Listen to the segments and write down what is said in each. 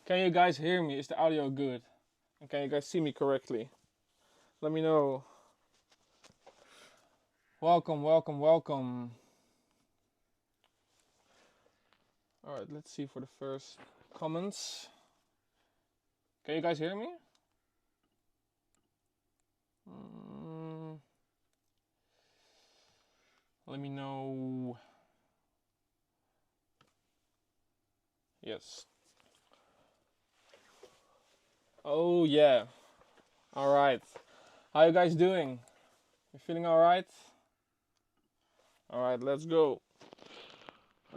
Can you guys hear me? Is the audio good? And can you guys see me correctly? Let me know. Welcome, welcome, welcome. Alright, let's see for the first comments. Can you guys hear me? Let me know. Yes. Oh yeah. Alright. How you guys doing? You feeling alright? Alright, let's go.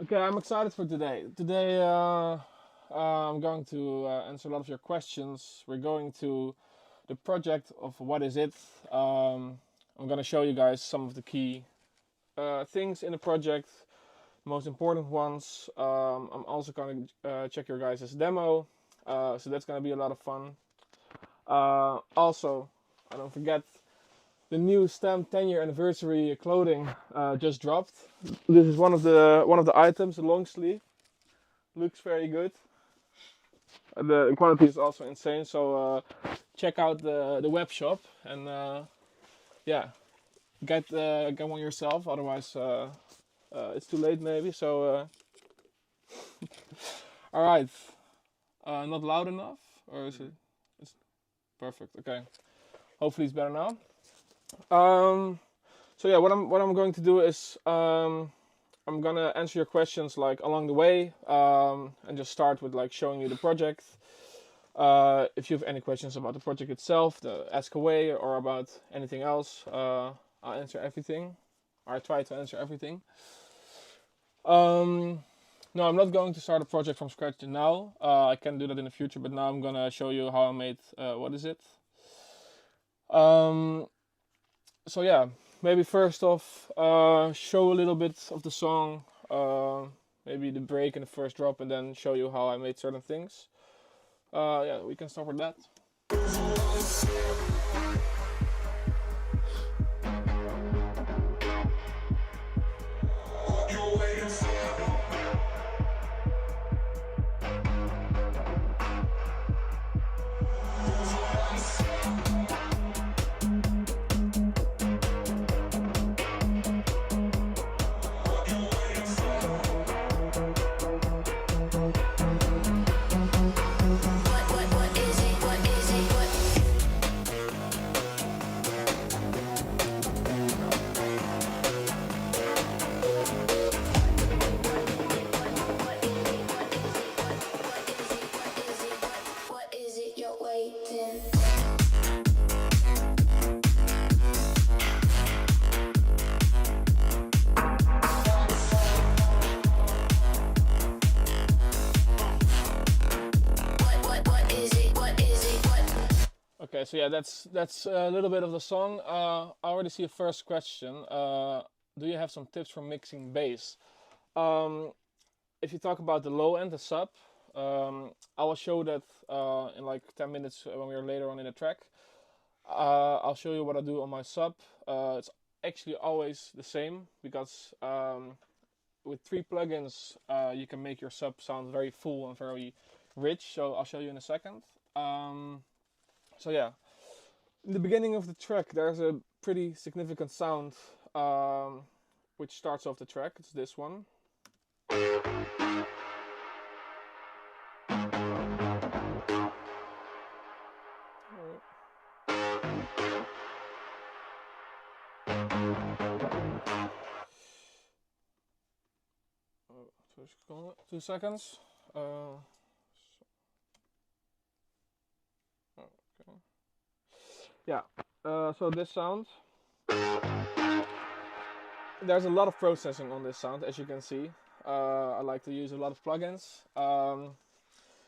Okay, I'm excited for today. Today I'm going to answer a lot of your questions. We're going to the project of what is it. I'm going to show you guys some of the key things in the project, most important ones. I'm also going to check your guys' demo, so that's going to be a lot of fun. Also, I don't forget, the new Stamp 10-year anniversary clothing just dropped. This is one of the items, the long sleeve. Looks very good. The quality is also insane. So check out the web shop and yeah, get one yourself. Otherwise, it's too late maybe. So all right, not loud enough, or is it? It's perfect. Okay, hopefully it's better now. So yeah, what I'm going to do is I'm gonna answer your questions like along the way, and just start with like showing you the project. If you have any questions about the project itself, ask away, or about anything else, I'll answer everything. Or I try to answer everything. No, I'm not going to start a project from scratch now. I can do that in the future, but now I'm gonna show you how I made what is it. So yeah, maybe first off, show a little bit of the song, maybe the break and the first drop, and then show you how I made certain things. Yeah, we can start with that. Okay, so yeah, that's a little bit of the song. I already see a first question. Do you have some tips for mixing bass? If you talk about the low end, the sub, I will show that in like 10 minutes when we're later on in the track. I'll show you what I do on my sub. It's actually always the same because with 3 plugins you can make your sub sound very full and very rich. So I'll show you in a second. So yeah, in the beginning of the track there's a pretty significant sound which starts off the track. It's this one. Oh, 2 seconds. Okay. Yeah, so this sound, there's a lot of processing on this sound, as you can see. I like to use a lot of plugins.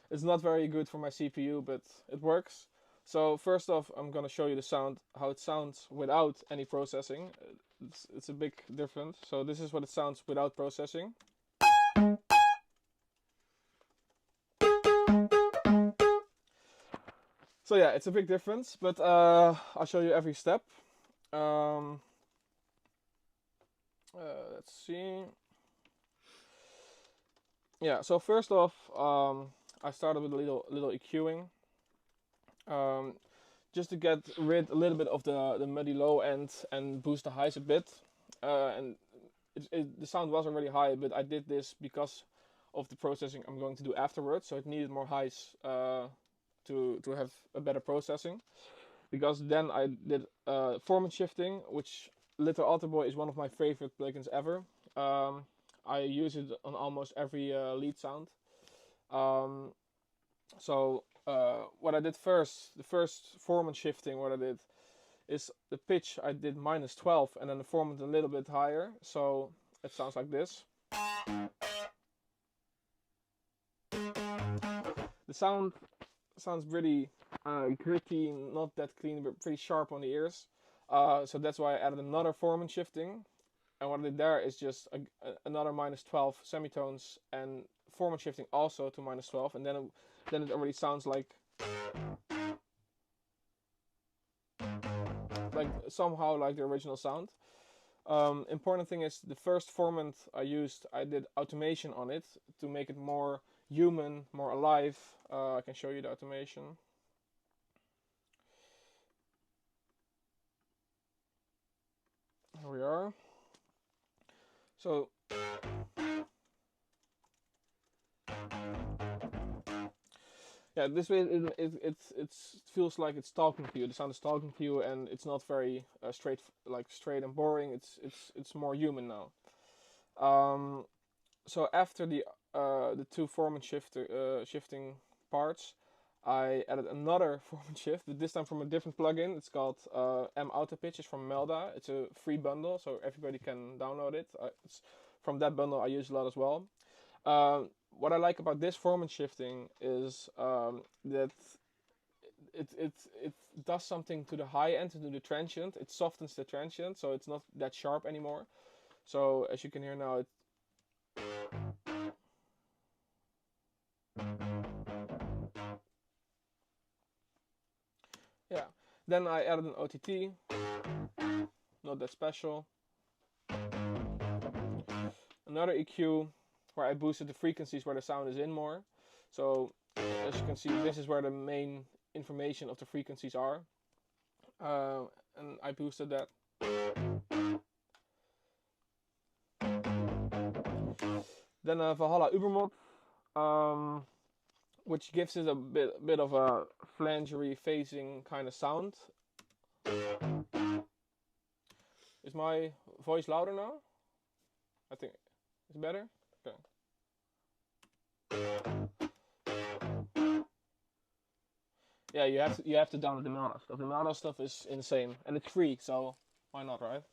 It's not very good for my CPU, but it works. So first off, I'm gonna show you the sound, how it sounds without any processing. It's a big difference. So this is what it sounds without processing. So yeah, it's a big difference, but I'll show you every step. Let's see. Yeah, so first off, I started with a little EQing, just to get rid a little bit of the muddy low end and boost the highs a bit. And the sound was already high, but I did this because of the processing I'm going to do afterwards, so it needed more highs to have a better processing. Because then I did format shifting, which Little Alter Boy is one of my favorite plugins ever. I use it on almost every lead sound. So what I did first, the first format shifting, what I did is the pitch I did -12 and then the format a little bit higher, so it sounds like this. The sound sounds pretty gritty, not that clean, but pretty sharp on the ears. So that's why I added another format shifting. And what I did there is just another -12 semitones and format shifting also to -12, and then it already sounds like somehow like the original sound. Important thing is the first format I used, I did automation on it to make it more human, more alive. I can show you the automation. Here we are. So yeah, this way it feels like it's talking to you. The sound is talking to you, and it's not very straight and boring. It's more human now. So after the two format shifting parts, I added another format shift, but this time from a different plugin. It's called M Auto Pitch. It's from Melda. It's a free bundle, so everybody can download it. It's from that bundle I use a lot as well. What I like about this format shifting is that it does something to the high end, to the transient. It softens the transient, so it's not that sharp anymore. So as you can hear now, yeah. Then I added an OTT, not that special. Another EQ where I boosted the frequencies where the sound is in more. So as you can see, this is where the main information of the frequencies are. And I boosted that. Then Valhalla Ubermod, which gives it a bit of a flangery phasing kind of sound. Is my voice louder now? I think it's better. Okay. Yeah, you have to download the Merow stuff. The Merow stuff is insane, and it's free, so why not, right?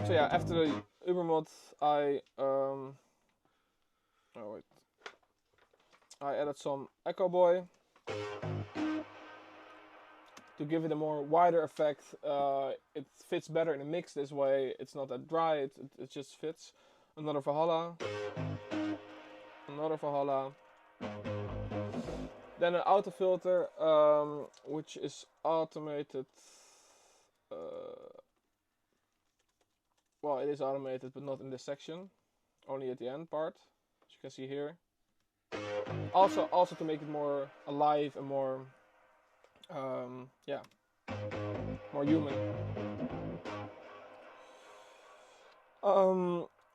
So yeah, after the Ubermod, I added some Echo Boy to give it a more wider effect. It fits better in a mix this way. It's not that dry. It just fits. Another Valhalla. Another Valhalla. Then an auto filter, which is automated. Well, it is automated, but not in this section. Only at the end part, as you can see here. Also to make it more alive and more, more human.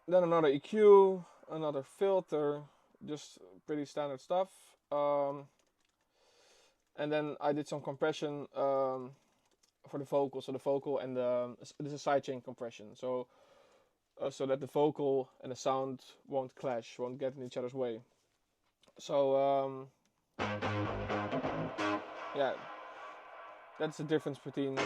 Then another EQ, another filter, just pretty standard stuff. And then I did some compression for the vocal. So the vocal and this is sidechain compression. So that the vocal and the sound won't clash, won't get in each other's way. So yeah, that's the difference between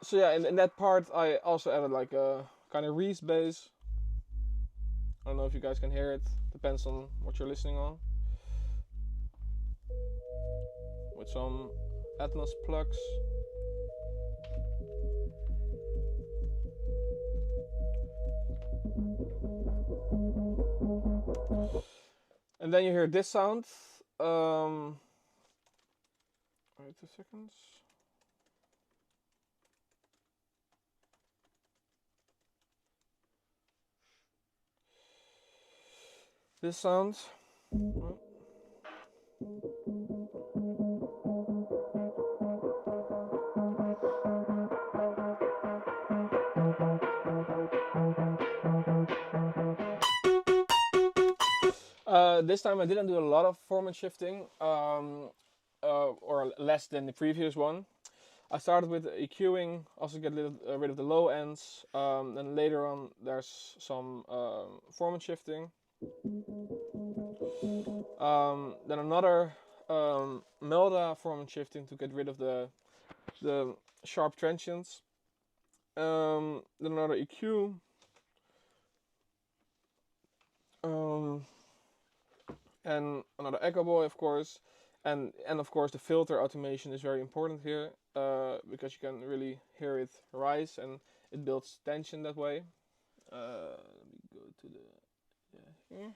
so yeah, in that part I also added like a kind of Reese bass. I don't know if you guys can hear it, depends on what you're listening on. With some Atmos plugs. And then you hear this sound. Wait 2 seconds. This sound. This time I didn't do a lot of format shifting, or less than the previous one. I started with EQing, also get rid of the low ends, and later on there's some format shifting. Then another Melda format shifting to get rid of the sharp transients. Then another EQ. And another echo boy, of course, and of course the filter automation is very important here, because you can really hear it rise and it builds tension that way. Let me go to the here.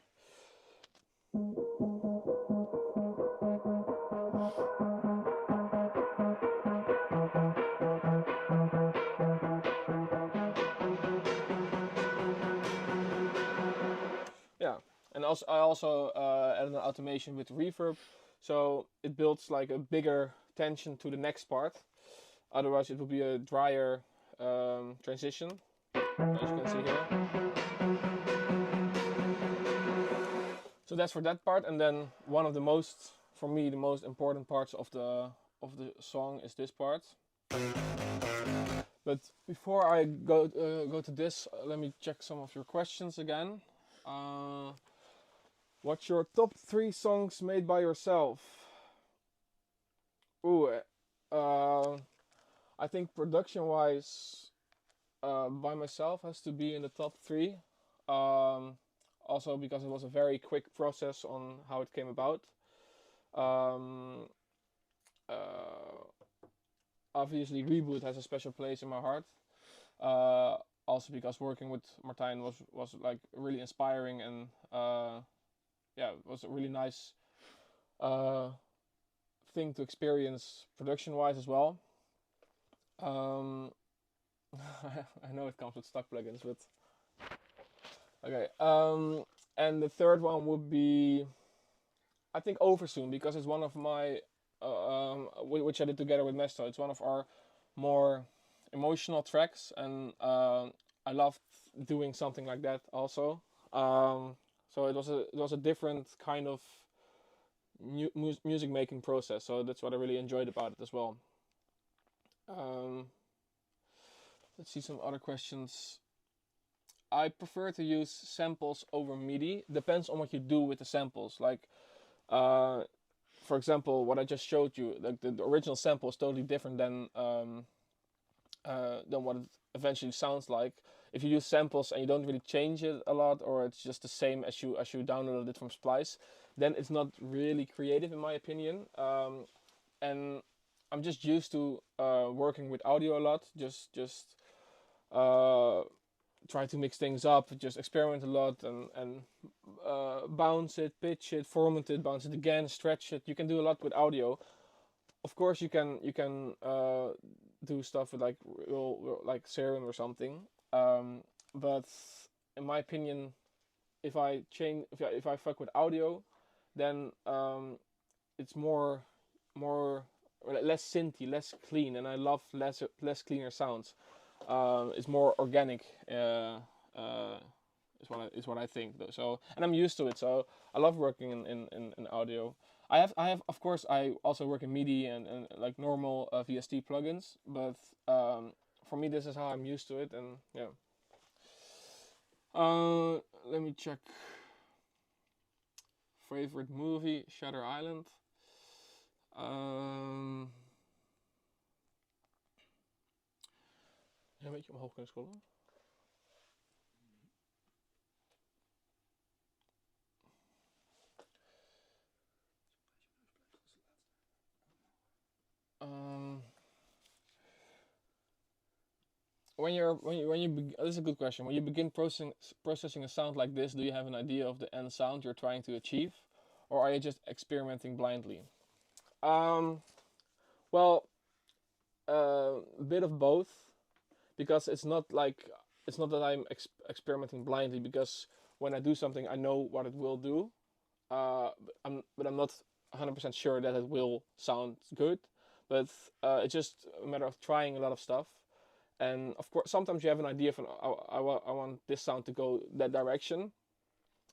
Yeah, and also I also added an automation with reverb, so it builds like a bigger tension to the next part. Otherwise, it will be a drier transition, as you can see here. So that's for that part, and then one of the most, for me, the most important parts of the song is this part. But before I go to this, let me check some of your questions again. What's your top 3 songs made by yourself? Ooh, I think production-wise, by myself has to be in the top 3. Also because it was a very quick process on how it came about. Obviously, Reboot has a special place in my heart. Also because working with Martin was like really inspiring, and yeah, it was a really nice thing to experience production-wise as well. I know it comes with stock plugins, but okay. And the third one would be, I think, Oversoon, because it's one of my which I did together with Mesto. It's one of our more emotional tracks, and I loved doing something like that also. So it was a different kind of music making process. So that's what I really enjoyed about it as well. Let's see some other questions. I prefer to use samples over MIDI. Depends on what you do with the samples. Like, for example, what I just showed you, like the original sample is totally different than what it eventually sounds like. If you use samples and you don't really change it a lot, or it's just the same as you downloaded it from Splice, then it's not really creative in my opinion. And I'm just used to working with audio a lot. Just try to mix things up, just experiment a lot, and bounce it, pitch it, format it, bounce it again, stretch it. You can do a lot with audio. Of course, you can do stuff with like Serum or something. But in my opinion, if I fuck with audio, then it's less synthy, less clean, and I love less cleaner sounds. It's more organic. Is what I think though. So, and I'm used to it. So I love working in audio. I have of course I also work in MIDI and like normal VST plugins, but for me this is how I'm used to it, and yeah. Let me check. Favorite movie: Shutter Island. Ja, een beetje omhoog kunnen scrollen. This is a good question. When you begin processing a sound like this, do you have an idea of the end sound you're trying to achieve? or are you just experimenting blindly? Well, a bit of both, because it's not that I'm experimenting blindly, because when I do something I know what it will do, but I'm not 100% sure that it will sound good. But it's just a matter of trying a lot of stuff, and of course sometimes you have an idea of I want this sound to go that direction,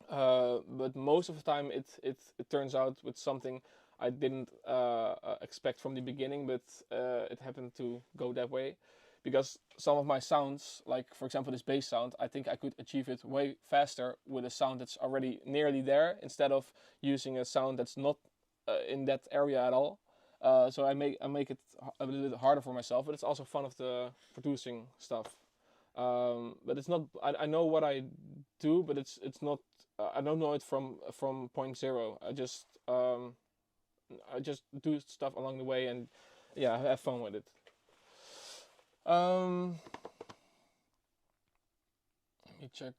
but most of the time it turns out with something I didn't expect from the beginning, but it happened to go that way. Because some of my sounds, like for example this bass sound, I think I could achieve it way faster with a sound that's already nearly there, instead of using a sound that's not in that area at all. So I make it a little bit harder for myself, but it's also fun of the producing stuff. But it's not. I know what I do, but it's not. I don't know it from point zero. I just do stuff along the way, and yeah, have fun with it. Let me check.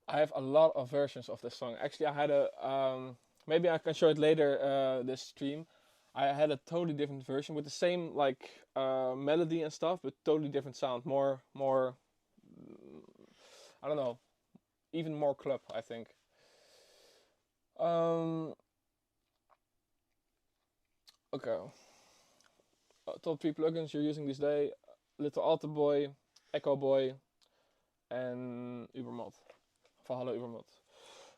I have a lot of versions of this song. Actually, I had a maybe I can show it later this stream. I had a totally different version with the same like melody and stuff, but totally different sound. More I don't know, even more club, I think. Okay. Top 3 plugins you're using these days: Little Alter Boy, Echo Boy, and Ubermod. Valhalla Ubermod.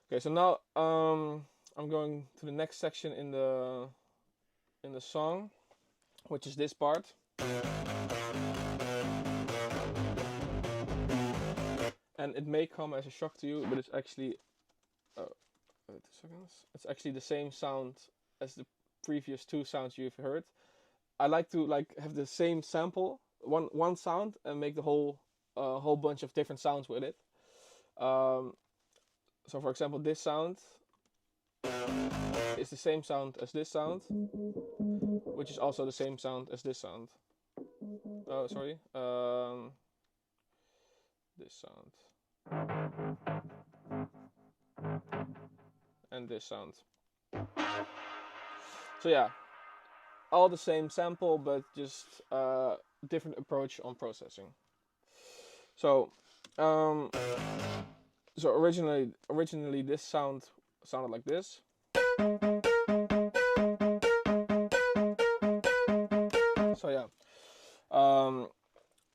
Okay, so now I'm going to the next section in the song, which is this part. And it may come as a shock to you, but it's actually 2 seconds. It's actually the same sound as the previous 2 sounds you've heard. I like to have the same sample, one sound, and make the whole bunch of different sounds with it. So for example, this sound is the same sound as this sound, which is also the same sound as this sound. Oh, sorry. This sound. And this sound. So yeah, all the same sample, but just different approach on processing. So, originally this sound sounded like this. So yeah,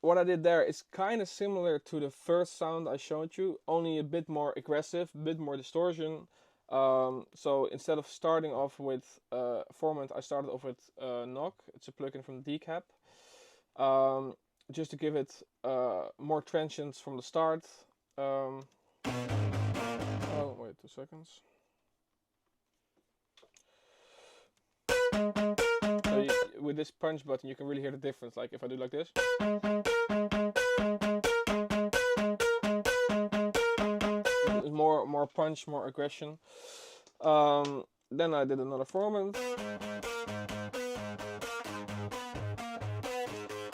what I did there is kind of similar to the first sound I showed you, only a bit more aggressive, a bit more distortion. So instead of starting off with Formant, I started off with Knock. It's a plugin from Decap. Just to give it more transients from the start. Oh, wait 2 seconds. So with this punch button, you can really hear the difference. Like if I do like this. More punch, more aggression. Then I did another Formant.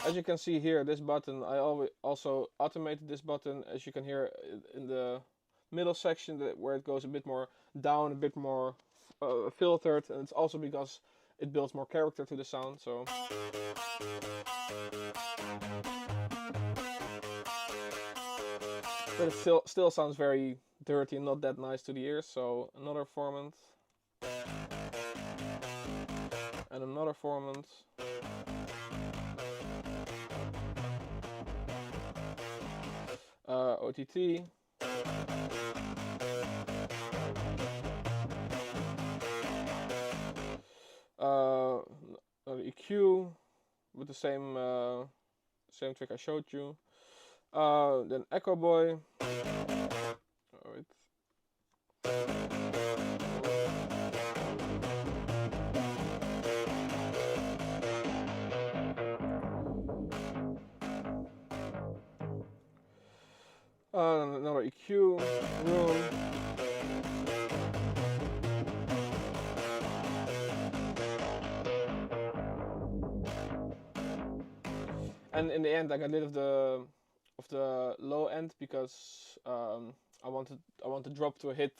As you can see here, this button, I also automated this button, as you can hear in the middle section, where it goes a bit more down, a bit more filtered, and it's also because it builds more character to the sound. So. But it still sounds very dirty and not that nice to the ears. So another Formant. And another Formant. OTT. Another EQ with the same trick I showed you. Then Echo Boy. Wait. Another EQ room. And in the end, I got rid of the low end because I want to drop to a hit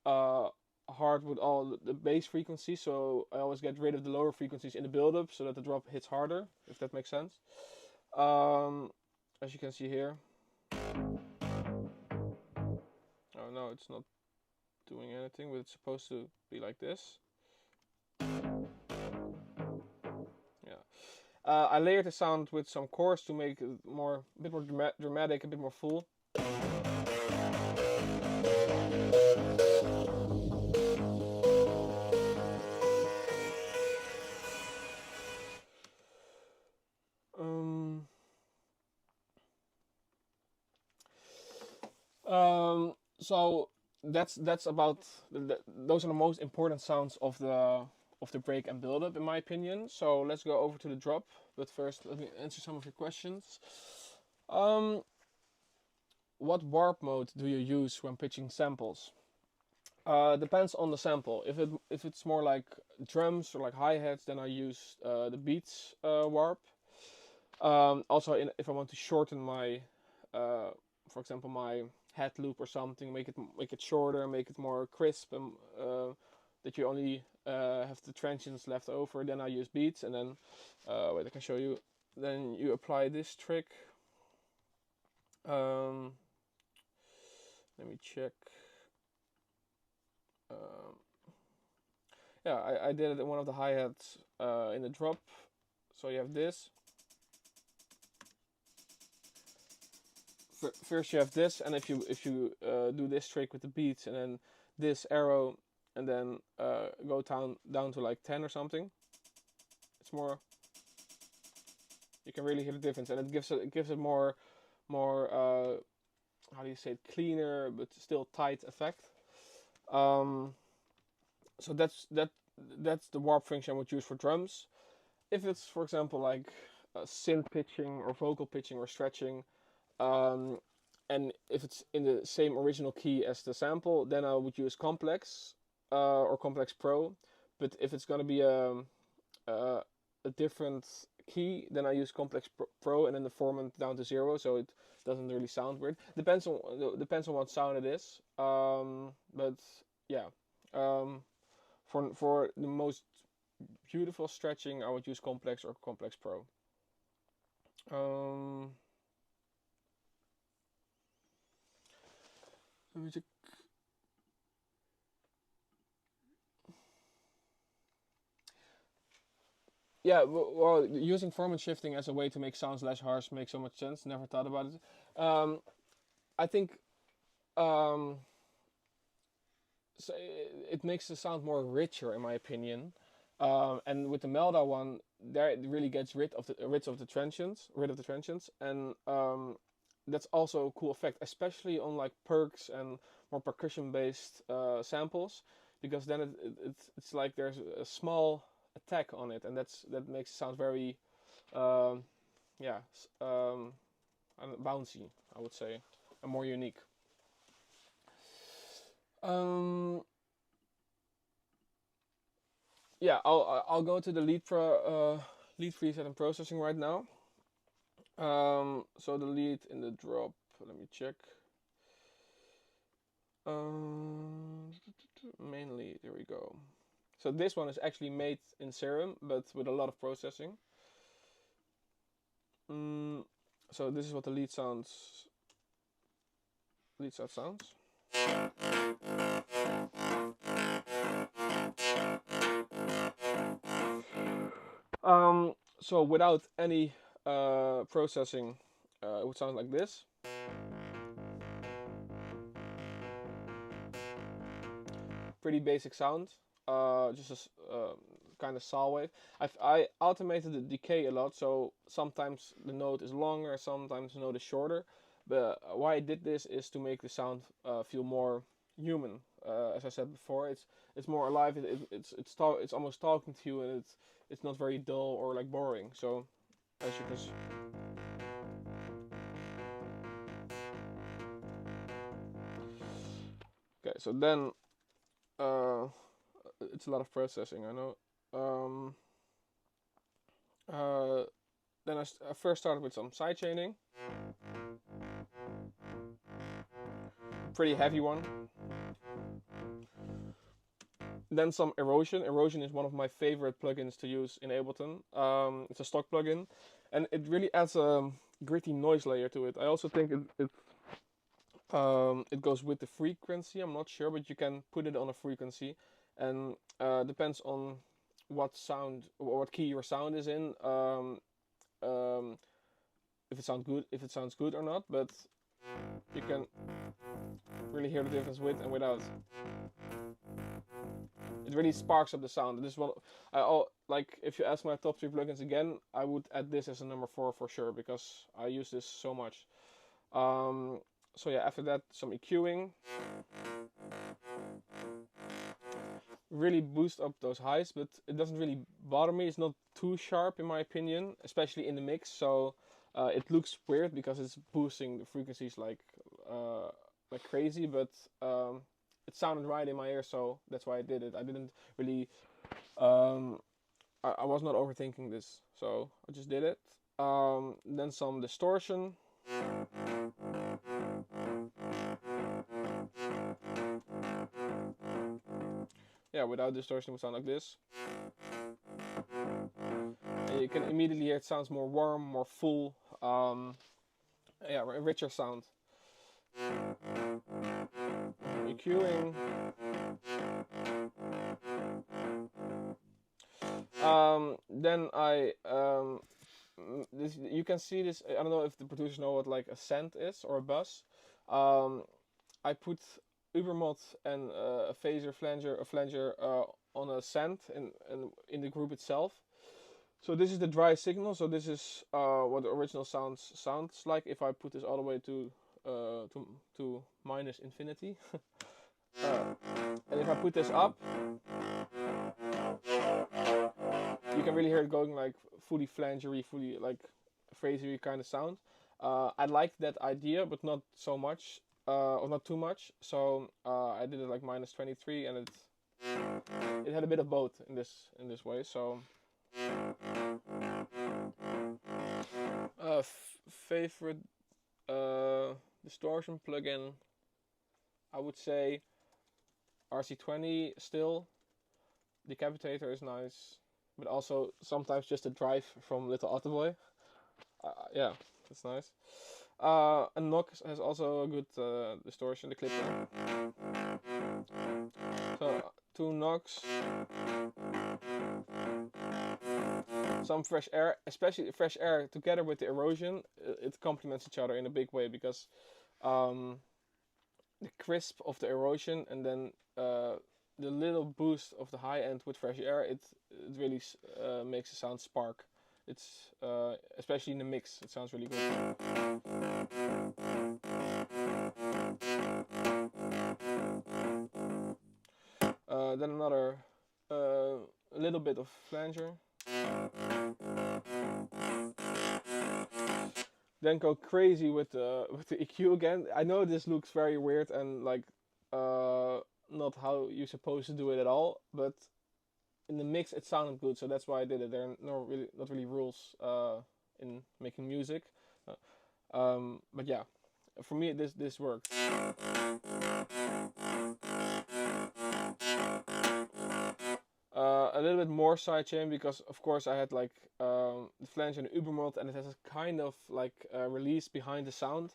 hard with all the bass frequencies, so I always get rid of the lower frequencies in the build-up so that the drop hits harder, if that makes sense. As you can see here. Oh no, it's not doing anything, but it's supposed to be like this. Yeah. I layered the sound with some chords to make it a bit more dramatic, a bit more full. So that's about those are the most important sounds of the break and build up, in my opinion. So let's go over to the drop. But first, let me answer some of your questions. What warp mode do you use when pitching samples? Depends on the sample. If it's more like drums or like hi-hats, then I use the beats warp. Also, if I want to shorten my, for example, my head loop or something, make it shorter, make it more crisp, and that you only have the transients left over, then I use beats. And then wait, I can show you. Then you apply this trick. Let me check. Yeah, I did it in one of the hi-hats in the drop. So you have this. First you have this, and if you do this trick with the beats, and then this arrow, and then go down to like 10 or something, it's more. You can really hear the difference, and it gives it more how do you say it, cleaner but still tight effect. So that's the warp function I would use for drums. If it's, for example, like synth pitching or vocal pitching or stretching, and if it's in the same original key as the sample, then I would use Complex or Complex Pro. But if it's gonna be a different key, then I use Complex Pro and then the formant down to 0, so it doesn't really sound weird. Depends on what sound it is. But yeah, for the most beautiful stretching, I would use Complex or Complex Pro. Let me check. Yeah, well, using formant shifting as a way to make sounds less harsh makes so much sense. Never thought about it. I think so it makes the sound more richer, in my opinion. And with the Merow one, there it really gets rid of the transients, and that's also a cool effect, especially on like perks and more percussion-based samples, because then it's like there's a small attack on it, and that makes it sound very, bouncy, I would say, and more unique. Yeah, I'll go to the lead preset and processing right now. So the lead in the drop, let me check. Main lead, there we go. So this one is actually made in Serum, but with a lot of processing. So this is what the lead sound sounds. So without any processing, it would sound like this. Pretty basic sound, just a kind of saw wave. I automated the decay a lot, so sometimes the note is longer, sometimes the note is shorter. But why I did this is to make the sound feel more human. As I said before, it's more alive. It's almost talking to you, and it's not very dull or like boring. So as you can see. Okay, so then it's a lot of processing, I know. Then I first started with some sidechaining. Pretty heavy one. Then some erosion. Erosion is one of my favorite plugins to use in Ableton. It's a stock plugin, and it really adds a gritty noise layer to it. I also think it goes with the frequency. I'm not sure, but you can put it on a frequency, and depends on what sound or what key your sound is in. If it sounds good or not, but you can really hear the difference with and without. It really sparks up the sound. This one, like if you ask my top 3 plugins again, I would add this as a number 4 for sure, because I use this so much. So yeah, after that, some EQing. Really boost up those highs, but it doesn't really bother me. It's not too sharp in my opinion, especially in the mix. So it looks weird because it's boosting the frequencies like crazy, but it sounded right in my ear, so that's why I did it. I didn't really, I was not overthinking this, so I just did it. Then some distortion. Yeah, without distortion it would sound like this. And you can immediately hear it sounds more warm, more full, yeah, a richer sound. EQing. Then you can see this. I don't know if the producers know what like a send is or a bus. I put Ubermod and a phaser flanger on a send in the group itself. So this is the dry signal. So this is what the original sounds like if I put this all the way to minus infinity. And if I put this up, you can really hear it going like fully flangery, fully like phrasery kind of sound. I liked that idea, but not so much, or not too much. So I did it like minus 23, and it had a bit of both in this way. So favorite distortion plugin, I would say RC20 still. Decapitator is nice, but also sometimes just a drive from Little Otterboy. Yeah, that's nice. And Nox has also a good distortion, the clipper. So 2 Nox. Some fresh air, especially fresh air together with the erosion, it complements each other in a big way, because the crisp of the erosion and then the little boost of the high end with fresh air, it really makes the sound spark. It's especially in the mix, it sounds really good. Then another a little bit of flanger. Then go crazy with the EQ again. I know this looks very weird and like not how you're supposed to do it at all, but in the mix it sounded good, so that's why I did it. There are not really rules in making music, but yeah, for me this worked. A little bit more sidechain, because of course I had like the flange and the Ubermod, and it has a kind of like release behind the sound,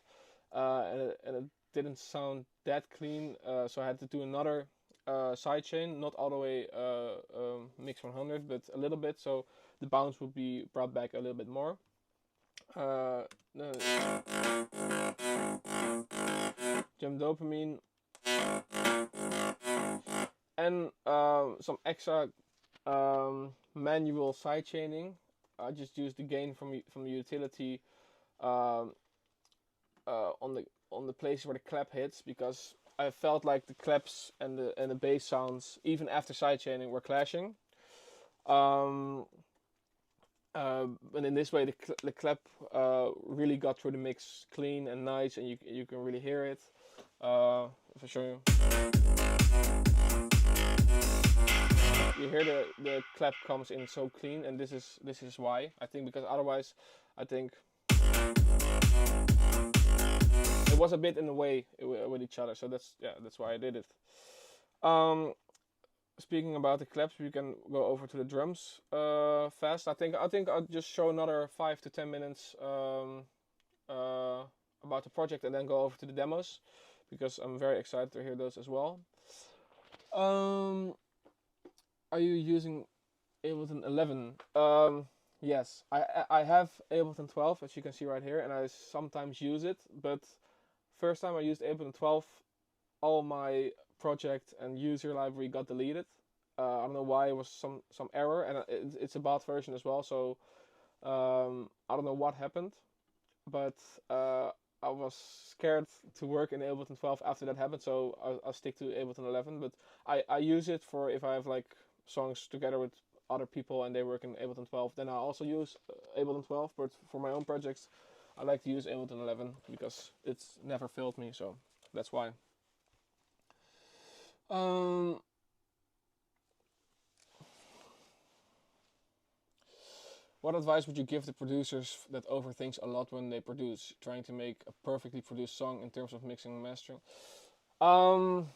and it didn't sound that clean, so I had to do another sidechain, not all the way mix 100, but a little bit, so the bounce would be brought back a little bit more. Jump dopamine, and some extra manual sidechaining. I just used the gain from the utility on the places where the clap hits, because I felt like the claps and the bass sounds, even after sidechaining, were clashing. And in this way, the clap really got through the mix clean and nice, and you can really hear it. If I show you, you hear the clap comes in so clean, and this is why, I think, because otherwise I think it was a bit in the way with each other. So that's why I did it. speaking about the claps, we can go over to the drums fast. I think I'll just show another 5 to 10 minutes about the project and then go over to the demos because I'm very excited to hear those as well. Are you using Ableton 11? Yes, I have Ableton 12 as you can see right here, and I sometimes use it. But first time I used Ableton 12, all my project and user library got deleted. I don't know why, it was some error, and it's a bad version as well. So I don't know what happened, but I was scared to work in Ableton 12 after that happened, so I'll stick to Ableton 11. But I use it for if I have like songs together with other people and they work in Ableton 12, then I also use Ableton 12. But for my own projects, I like to use Ableton 11 because it's never failed me, so that's why. What advice would you give the producers that overthinks a lot when they produce, trying to make a perfectly produced song in terms of mixing and mastering? Well,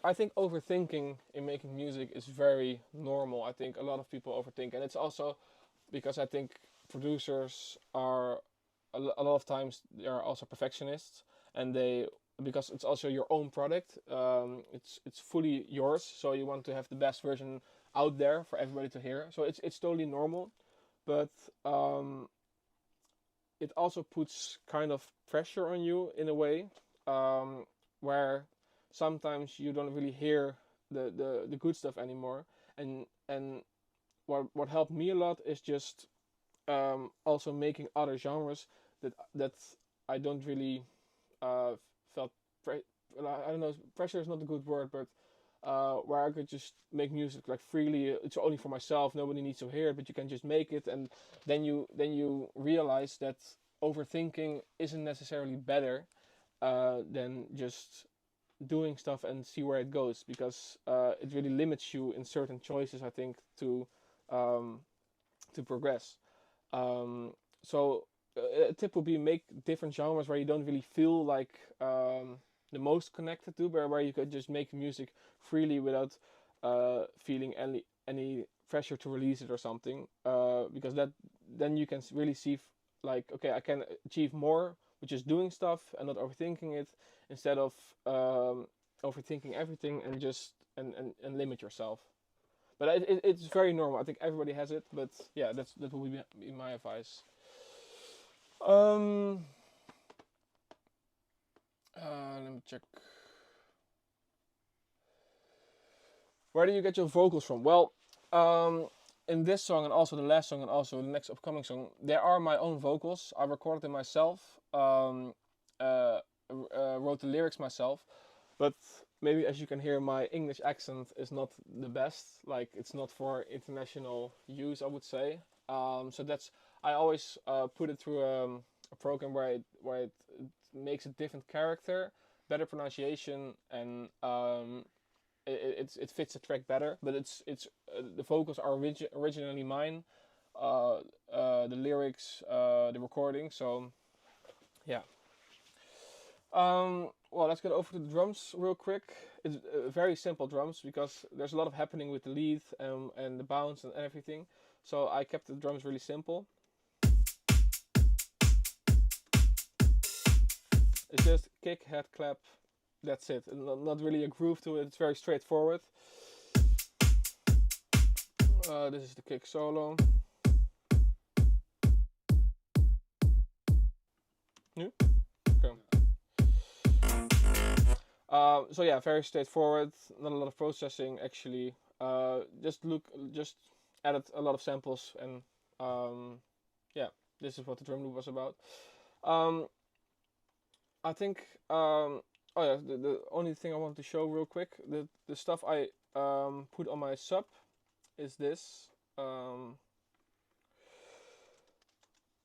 I think overthinking in making music is very normal. I think a lot of people overthink, and it's also because I think producers are a lot of times they are also perfectionists, and because it's also your own product. It's fully yours, so you want to have the best version out there for everybody to hear. So it's totally normal, but it also puts kind of pressure on you in a way, where sometimes you don't really hear the good stuff anymore. And what helped me a lot is just also making other genres that I don't really felt I don't know, pressure is not a good word, but where I could just make music like freely. It's only for myself. Nobody needs to hear it, but you can just make it, and then you realize that overthinking isn't necessarily better than just doing stuff and see where it goes, because it really limits you in certain choices, I think, to progress. So a tip would be make different genres where you don't really feel like the most connected to, where you could just make music freely without feeling any pressure to release it or something, because then you can really see like, okay, I can achieve more with just doing stuff and not overthinking it, instead of overthinking everything and just and limit yourself. But it's very normal. I think everybody has it, but yeah, that would be my advice. Let me check. Where do you get your vocals from? Well, in this song and also the last song and also the next upcoming song, there are my own vocals. I recorded them myself, wrote the lyrics myself, but maybe as you can hear, my English accent is not the best. Like, it's not for international use, I would say. So I always put it through a program where it makes a different character, better pronunciation, and it fits the track better. But it's the vocals are originally mine, the lyrics, the recording. So yeah. Well, let's get over to the drums real quick. It's very simple drums because there's a lot of happening with the lead and the bounce and everything. So I kept the drums really simple. It's just kick, head, clap. That's it. Not really a groove to it. It's very straightforward. This is the kick solo. Nu? Okay. So yeah, very straightforward. Not a lot of processing actually. Just added a lot of samples, and yeah, this is what the drum loop was about. I think oh yeah, the only thing I wanted to show real quick, the stuff I put on my sub is this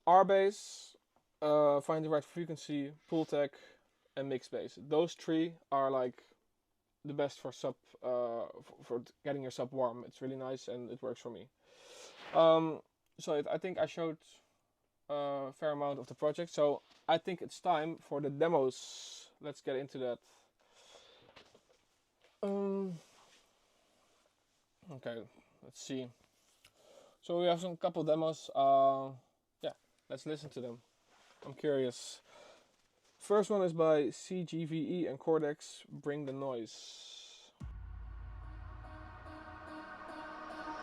R bass, find the right frequency, pull tag, and mix bass. Those three are like the best for sub, for getting your sub warm. It's really nice and it works for me. So I think I showed a fair amount of the project. So I think it's time for the demos. Let's get into that. Okay, let's see. So we have some couple demos. Yeah, let's listen to them. I'm curious. First one is by CGVE and Cordex, Bring the Noise.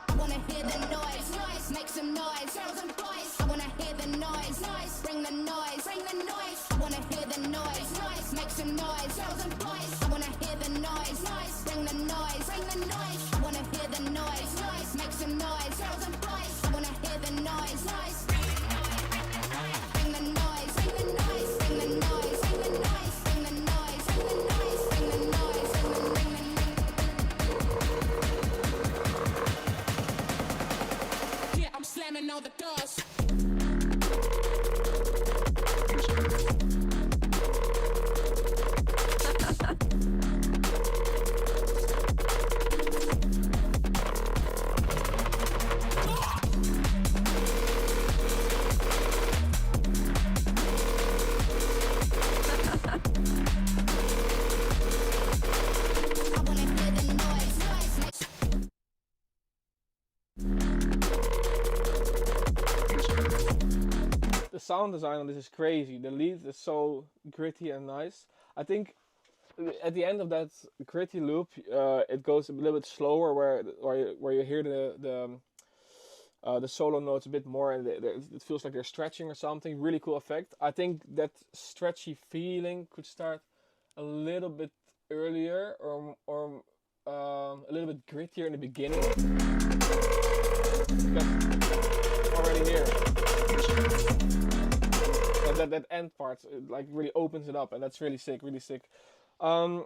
I wanna hear the noise, noise, make some noise, girls and boys. I wanna hear the noise, noise, bring the noise, bring the noise. I wanna hear the noise, noise, make some noise, girls and boys. I wanna hear the noise, noise, bring the noise, bring the noise. I wanna hear the noise, noise, make some noise, girls and boys. I wanna hear the noise, noise, bring the noise, bring the noise, bring the noise, bring the noise, bring the noise, bring the noise, bring the noise, bring the noise. I'm slamming all the doors. The sound design on this is crazy. The lead is so gritty and nice. I think at the end of that gritty loop, it goes a little bit slower, where you hear the solo notes a bit more, and it feels like they're stretching or something. Really cool effect. I think that stretchy feeling could start a little bit earlier, or a little bit grittier in the beginning. Because already here. That end part, like, really opens it up, and that's really sick, really sick. The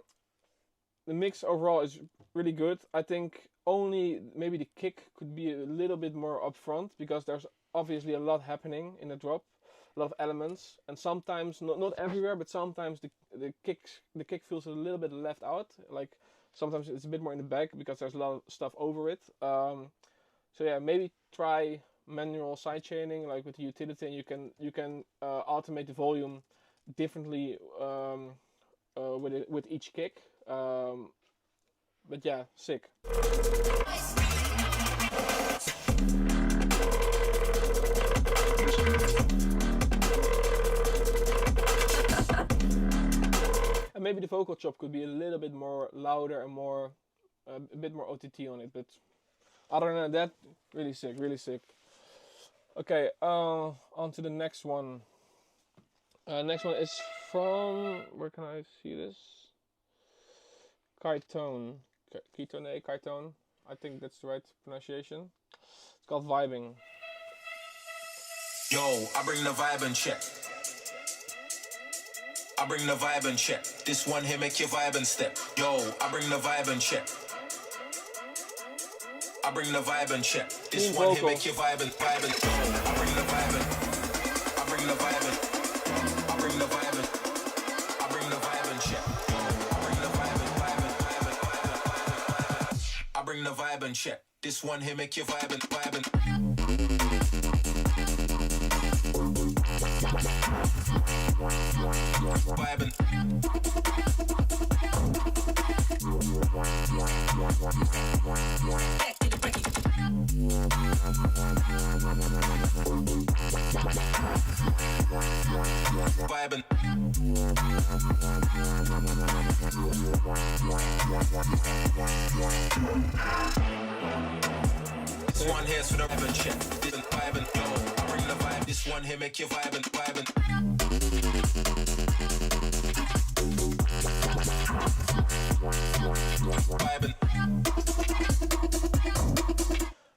mix overall is really good. I think only maybe the kick could be a little bit more upfront, because there's obviously a lot happening in the drop, a lot of elements, and sometimes not everywhere, but sometimes the kick feels a little bit left out. Like sometimes it's a bit more in the back because there's a lot of stuff over it. So yeah, maybe try manual sidechaining, like with the utility, and you can automate the volume differently with each kick. But yeah, sick. And maybe the vocal chop could be a little bit more louder and more a bit more OTT on it, but other than that, really sick, really sick. Okay, on to the next one. Next one is from, where can I see this? Kaitone. Kaitone. I think that's the right pronunciation. It's called Vibing. Yo, I bring the vibe and check. I bring the vibe and check. This one here make your vibe and step. Yo, I bring the vibe and check. I bring the vibe and check. This one here make your vibe and vibe and. I bring the vibe and. I bring the vibe and. I bring the vibe and. I bring the vibe and check. I bring the vibe and vibe and vibe and vibe and vibe and. I bring the vibe and check. This one here make your vibe and vibe and. Vibe and. Vibing. This one here's for the vibe check. Vibing. Yo, I bring the vibe. This one here make you vibing, vibing. Vibing.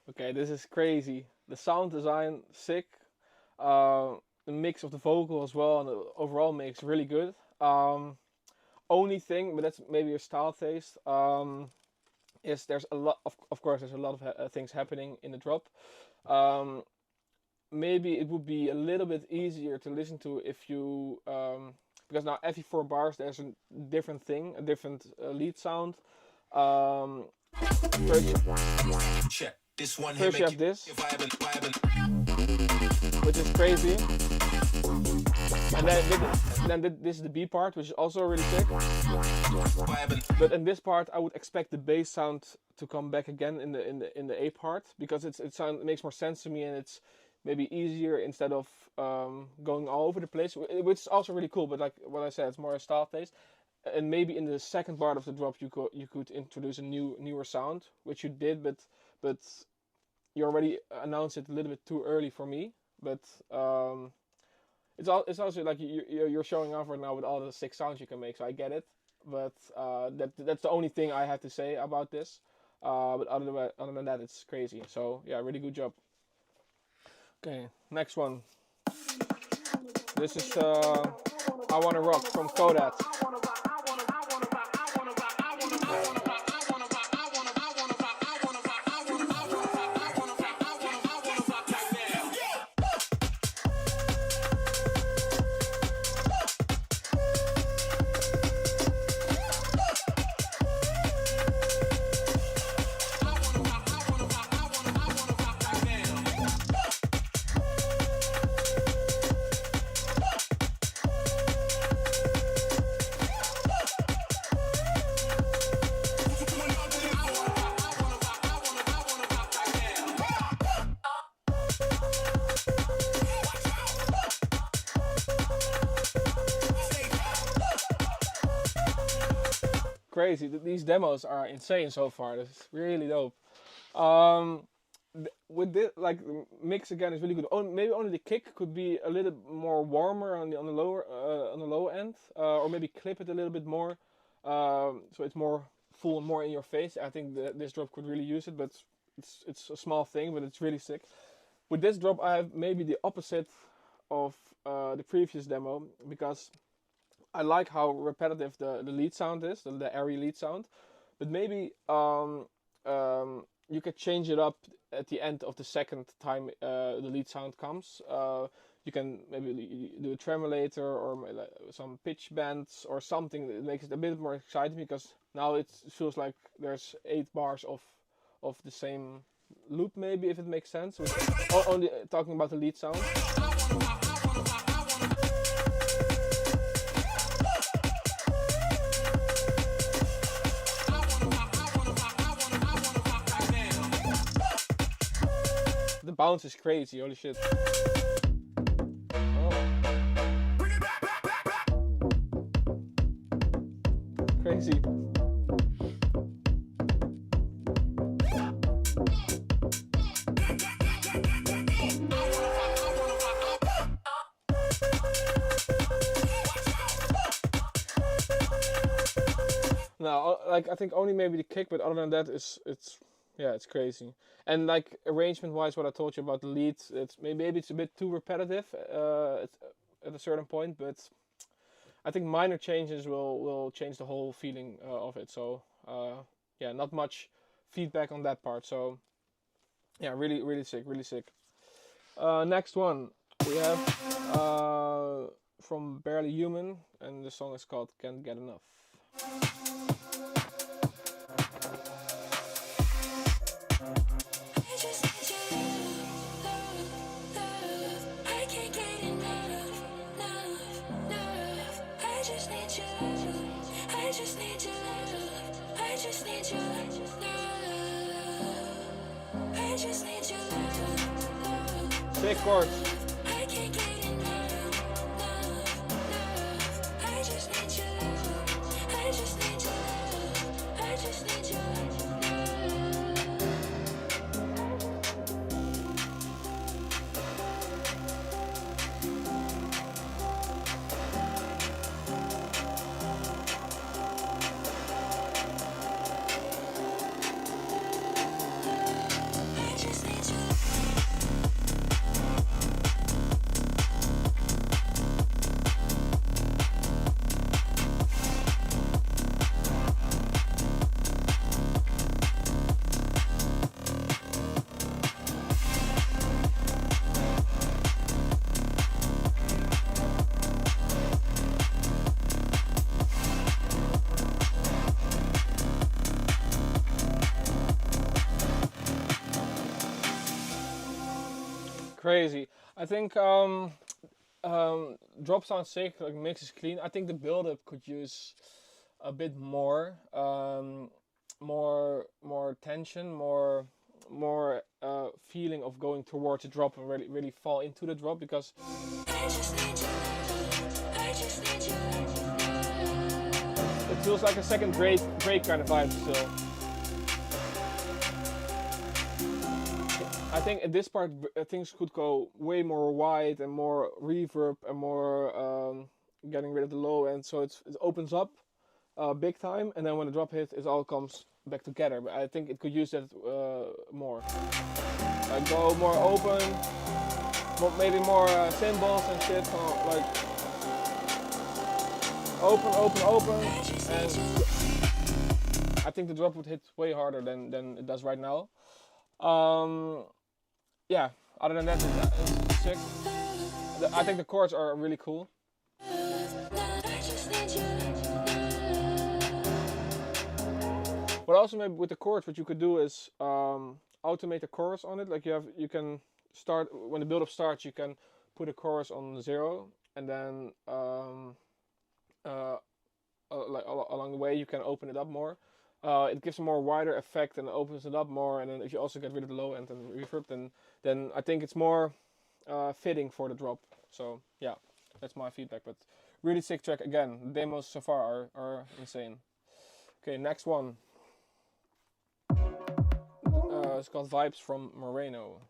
Okay, this is crazy. The sound design, sick. The mix of the vocal as well, and the overall mix, really good. Only thing, but that's maybe a style taste, is there's a lot of course there's a lot of things happening in the drop. Maybe it would be a little bit easier to listen to if you because now every 4 bars there's a different thing, a different lead sound. Check. This one First you have this, which is crazy. And then this is the B part, which is also really sick. But in this part, I would expect the bass sound to come back again in the A part, because it makes more sense to me, and it's maybe easier instead of going all over the place, which is also really cool. But like what I said, it's more a style taste. And maybe in the second part of the drop, you could introduce a newer sound, which you did, but you already announced it a little bit too early for me. But it's also like you're showing off right now with all the sick sounds you can make, so I get it. But that's the only thing I have to say about this. But other than that, it's crazy. So yeah, really good job. Okay, next one. This is I Wanna Rock from Kodat. Crazy. These demos are insane so far. That's really dope. With this, like, mix again is really good. Maybe only the kick could be a little more warmer on the low end, or maybe clip it a little bit more, so it's more full and more in your face. I think this drop could really use it, but it's a small thing, but it's really sick. With this drop, I have maybe the opposite of the previous demo, because I like how repetitive the lead sound is, the airy lead sound, but maybe you could change it up at the end of the second time the lead sound comes. You can maybe do a tremolator or some pitch bends or something that makes it a bit more exciting, because now it feels like there's 8 bars of the same loop, maybe, if it makes sense. Only talking about the lead sound. The bounce is crazy, holy shit. Oh. Crazy. Now, like, I think only maybe the kick, but other than that, it's crazy. And like arrangement wise, what I told you about the lead, maybe it's a bit too repetitive at a certain point, but I think minor changes will change the whole feeling of it. So yeah, not much feedback on that part. So yeah, really sick, really sick. Next one we have from Barely Human, and the song is called Can't Get Enough. Sick chords. Crazy. I think Drop sounds sick, like mix is clean. I think the build-up could use a bit more, more tension, more feeling of going towards the drop and really fall into the drop, because it feels like a second break kind of vibe still. I think in this part things could go way more wide and more reverb and more getting rid of the low end, so it opens up big time, and then when the drop hits it all comes back together. But I think it could use that more. Like go more open, maybe more cymbals and shit, so like open, and I think the drop would hit way harder than it does right now. Yeah, other than that, it's sick. I think the chords are really cool. But also maybe with the chords, what you could do is automate the chorus on it. Like you can start when the build-up starts, you can put a chorus on 0, and then like along the way you can open it up more. It gives a more wider effect and opens it up more. And then if you also get rid of the low end and reverb, then I think it's more fitting for the drop. So yeah, that's my feedback. But really sick track again. The demos so far are insane. Okay, next one. It's called Vibes from Merow.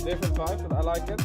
Different vibe, but I like it.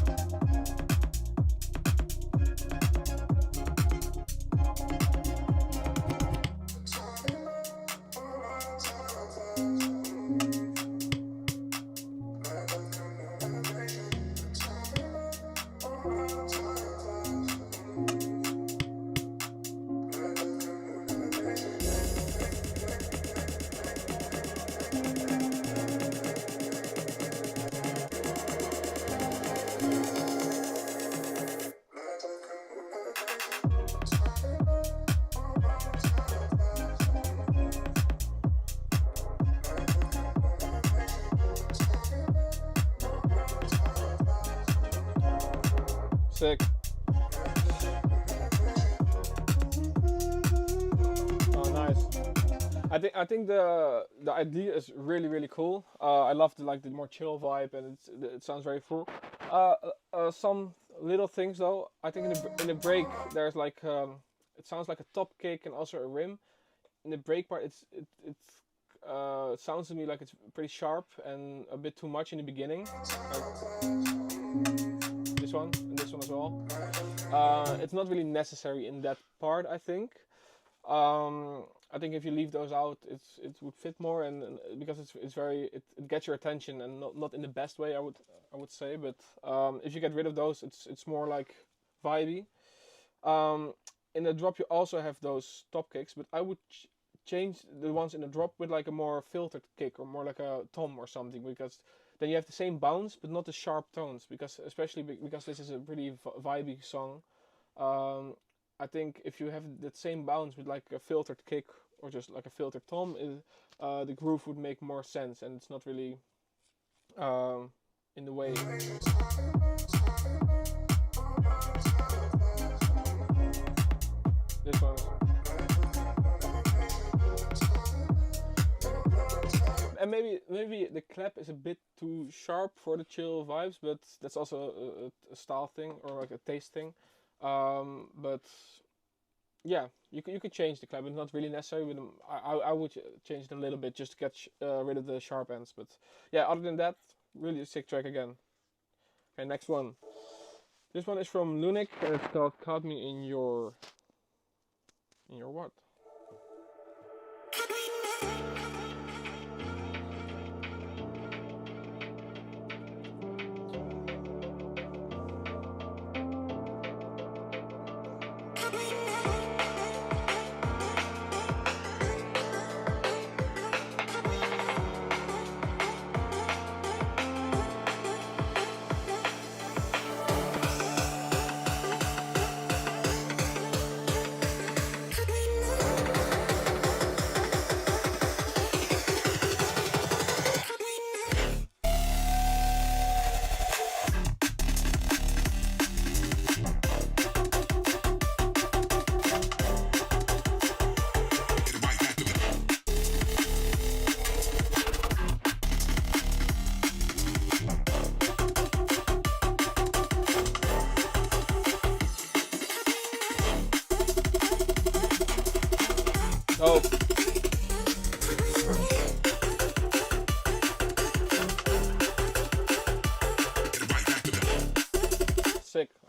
Sick. Oh, nice. I think the idea is really cool. I love the more chill vibe, and it sounds very full. Some little things though. I think in the break there's like it sounds like a top kick and also a rim. In the break part, it sounds to me like it's pretty sharp and a bit too much in the beginning. This one and this one as well. It's not really necessary in that part, I think. I think if you leave those out, it would fit more, and because it gets your attention, and not in the best way, I would say. But if you get rid of those, it's more like vibey. In the drop, you also have those top kicks, but I would change the ones in the drop with like a more filtered kick or more like a tom or something, because then you have the same bounce but not the sharp tones, because especially because this is a pretty vibey song. I think if you have that same bounce with like a filtered kick or just like a filtered tom, the groove would make more sense, and it's not really in the way. This one. And maybe the clap is a bit too sharp for the chill vibes, but that's also a style thing or like a taste thing. But yeah, you could change the clap. It's not really necessary. But I would change it a little bit just to get rid of the sharp ends. But yeah, other than that, really a sick track again. Okay, next one. This one is from Lunik, and it's called "Caught Me in Your What?"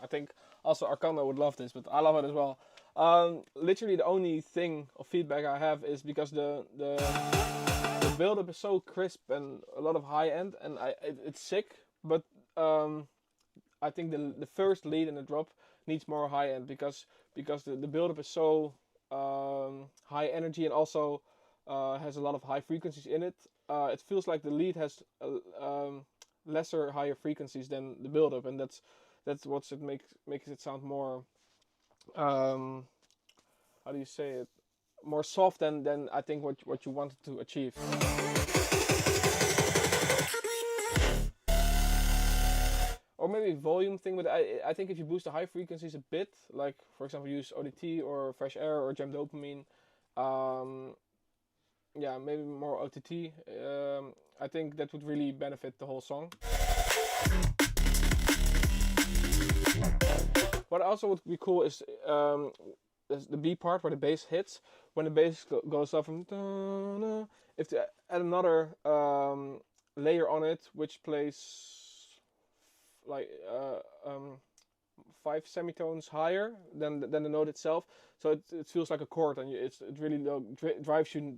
I think also Arcana would love this, but I love it as well. Literally the only thing of feedback I have is because the build-up is so crisp and a lot of high end, and it's sick, but I think the first lead and the drop needs more high end because the build-up is so high energy and also has a lot of high frequencies in it. It feels like the lead has lesser higher frequencies than the build-up, and that's what makes it sound more how do you say it, more soft than I think what you wanted to achieve. Or maybe volume thing, but I think if you boost the high frequencies a bit, like for example use ODT or fresh air or gem dopamine, yeah, maybe more OTT, I think that would really benefit the whole song. What also would be cool is the B part where the bass hits. When the bass goes up from da-na, if to add another layer on it, which plays like 5 semitones higher than the note itself, so it feels like a chord, and it really drives you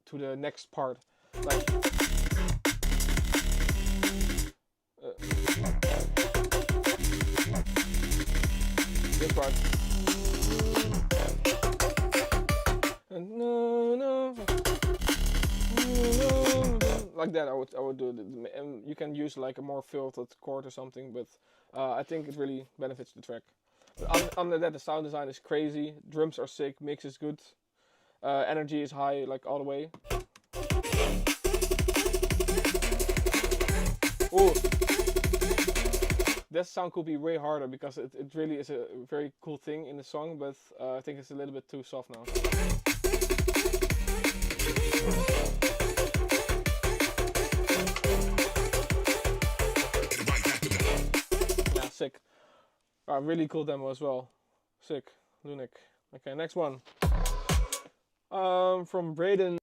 to the next part. Like this part. Like that, I would do it, and you can use like a more filtered chord or something, but I think it really benefits the track. But under that, the sound design is crazy, drums are sick, mix is good, energy is high, like all the way. Ooh, that sound could be way harder because it really is a very cool thing in the song, but I think it's a little bit too soft now. Yeah, sick. Really cool demo as well. Sick. Lunik. Okay, next one. From Braden.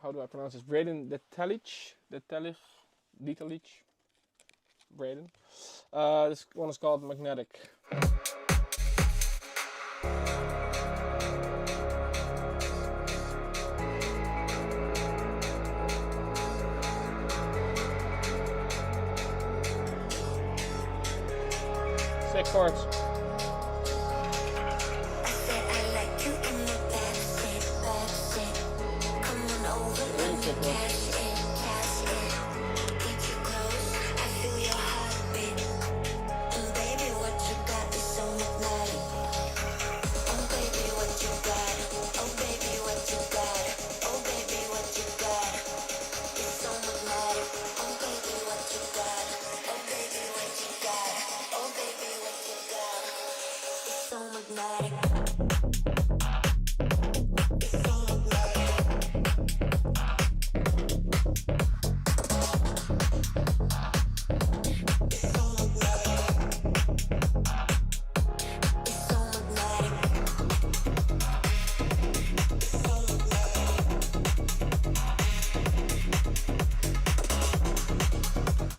How do I pronounce this? Braden Detalic. Braden. This one is called Magnetic. Sick chords. Really sick chords.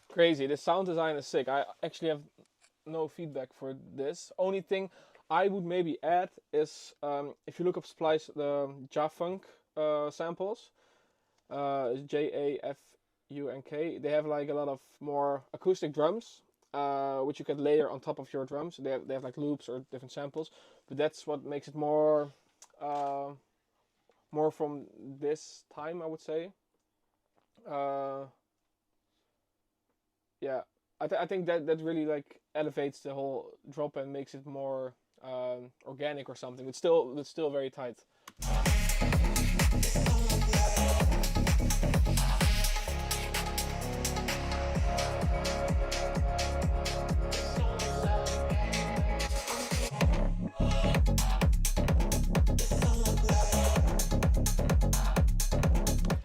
Crazy. The sound design is sick. I actually have no feedback for this. Only thing I would maybe add is if you look up Splice, the Jafunk samples, Jafunk, they have like a lot of more acoustic drums, which you can layer on top of your drums. They have like loops or different samples, but that's what makes it more from this time, I would say. Yeah, I think that really like elevates the whole drop and makes it more organic or something. It's still very tight.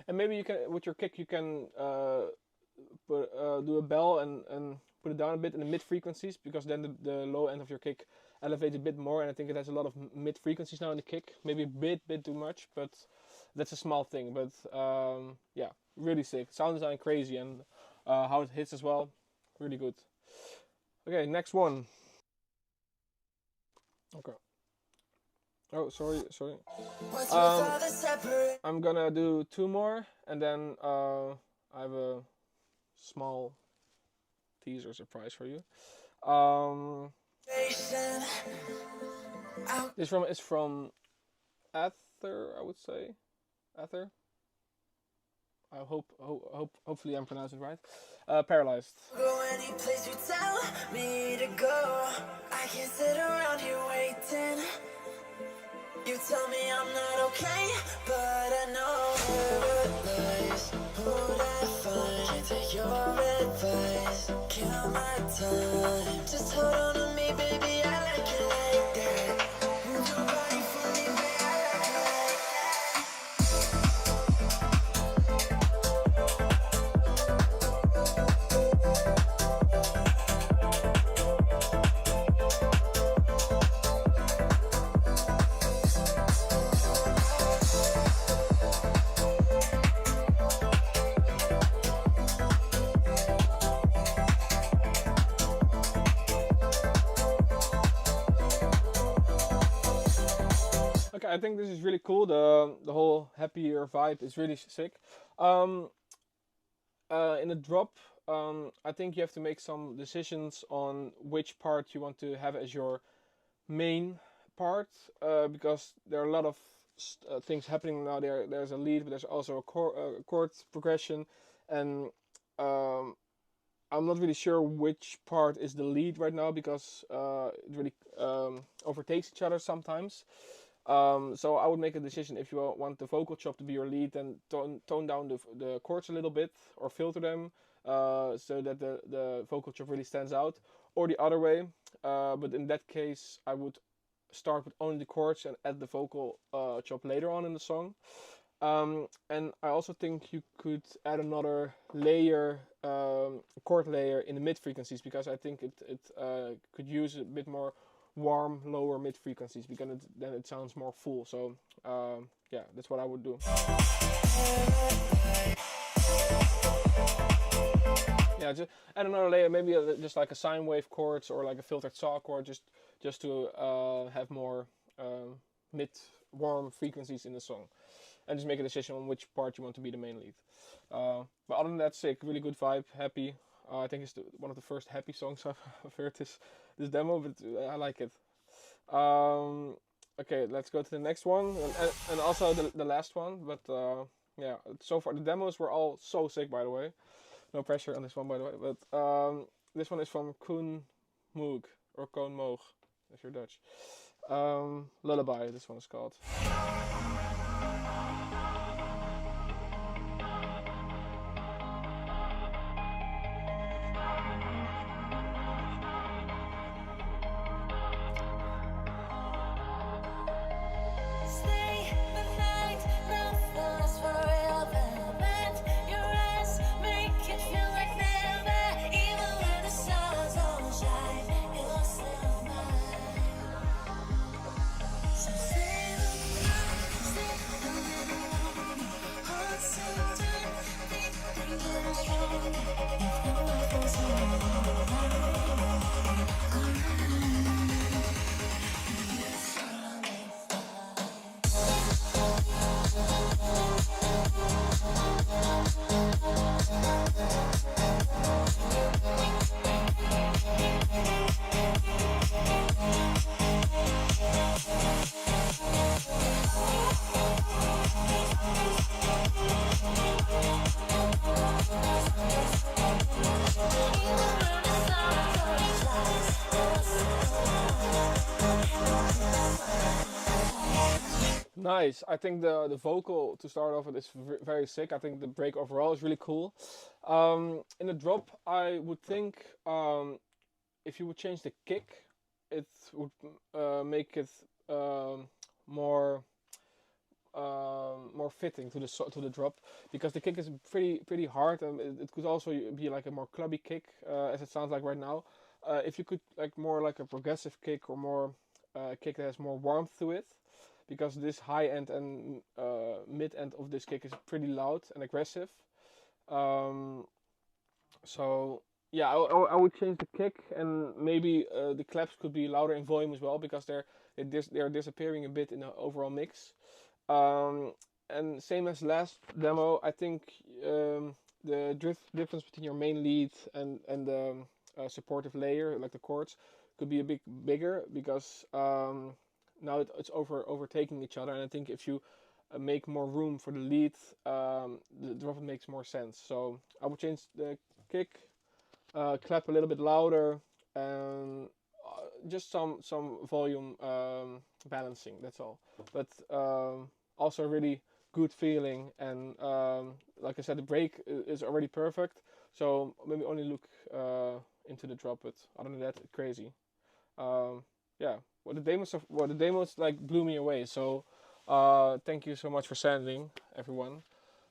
And maybe you can, with your kick, you can do a bell and put it down a bit in the mid frequencies, because then the low end of your kick elevates a bit more, and I think it has a lot of mid frequencies now in the kick. Maybe a bit too much, but that's a small thing. But yeah, really sick. Sound design crazy, and how it hits as well, really good. Okay, next one. Okay. Oh, sorry. I'm gonna do 2 more, and then I have a small teaser surprise for you. This is from Ether, I would say. Ether. Hopefully I'm pronouncing it right. Paralyzed. Go any place you tell me to go. I can't sit around here waiting. You tell me I'm not okay, but I know paradise. Who'd I find? Can't take your advice. Kill my time. Just hold on to me, baby. I like it like that. Move your body for me, baby. I like it like that. Okay, I think this is really cool. The whole happier vibe is really sick. In the drop, I think you have to make some decisions on which part you want to have as your main part, because there are a lot of things happening now. There's a lead, but there's also a chord progression, and I'm not really sure which part is the lead right now because it really overtakes each other sometimes. So I would make a decision if you want the vocal chop to be your lead, then tone down the chords a little bit or filter them so that the vocal chop really stands out, or the other way. But in that case, I would start with only the chords and add the vocal chop later on in the song. And I also think you could add another layer, chord layer in the mid frequencies, because I think it could use a bit more warm lower mid frequencies, because then it sounds more full. So yeah, that's what I would do. Yeah, just add another layer, maybe just like a sine wave chords or like a filtered saw chord, just to have more mid warm frequencies in the song, and just make a decision on which part you want to be the main lead. But other than that, sick, really good vibe, happy. I think it's one of the first happy songs I've heard this demo, but I like it. Okay, let's go to the next one, and also the last one. But yeah, so far the demos were all so sick, by the way. No pressure on this one, by the way. But this one is from Koen Moog, or Koen Moog, if you're Dutch. Lullaby, this one is called. Nice. I think the vocal to start off with is very sick. I think the break overall is really cool. In the drop, I would think if you would change the kick, it would make it more more fitting to the drop, because the kick is pretty hard, and it could also be like a more clubby kick, as it sounds like right now. If you could like more like a progressive kick, or more kick that has more warmth to it, because this high end and mid end of this kick is pretty loud and aggressive. So yeah, I would change the kick, and maybe the claps could be louder in volume as well, because they're disappearing a bit in the overall mix. Um, and same as last demo, I think the difference between your main lead and the supportive layer, like the chords, could be a bit bigger, because now it's overtaking each other. And I think if you make more room for the lead, the drop makes more sense. So I would change the kick, clap a little bit louder, and just some volume balancing. That's all. But also a really good feeling, and like I said, the break is already perfect. So maybe only look into the drop, but other than that, crazy. Yeah, the demos like blew me away. So thank you so much for sending, everyone.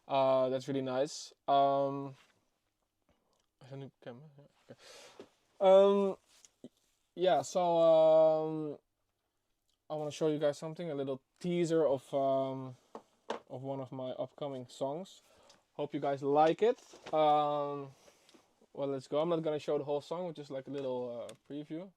That's really nice. Is er nu camera? Yeah, okay. Yeah, so I want to show you guys something, a little teaser of one of my upcoming songs. Hope you guys like it. Well, let's go. I'm not gonna show the whole song, just like a little preview.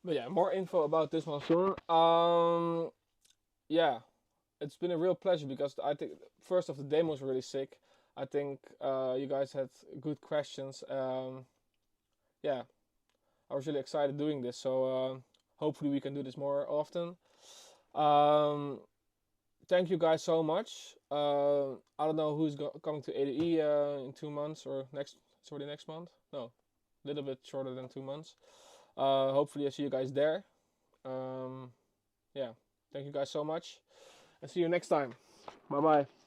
But yeah, more info about this one soon. Yeah, it's been a real pleasure, because I think first off, the demos were really sick. I think you guys had good questions. Yeah, I was really excited doing this. So hopefully we can do this more often. Thank you guys so much. I don't know who's coming to ADE in 2 months, or next. It's already next month. No, a little bit shorter than 2 months. Hopefully I see you guys there. Yeah, thank you guys so much, and see you next time. Bye bye.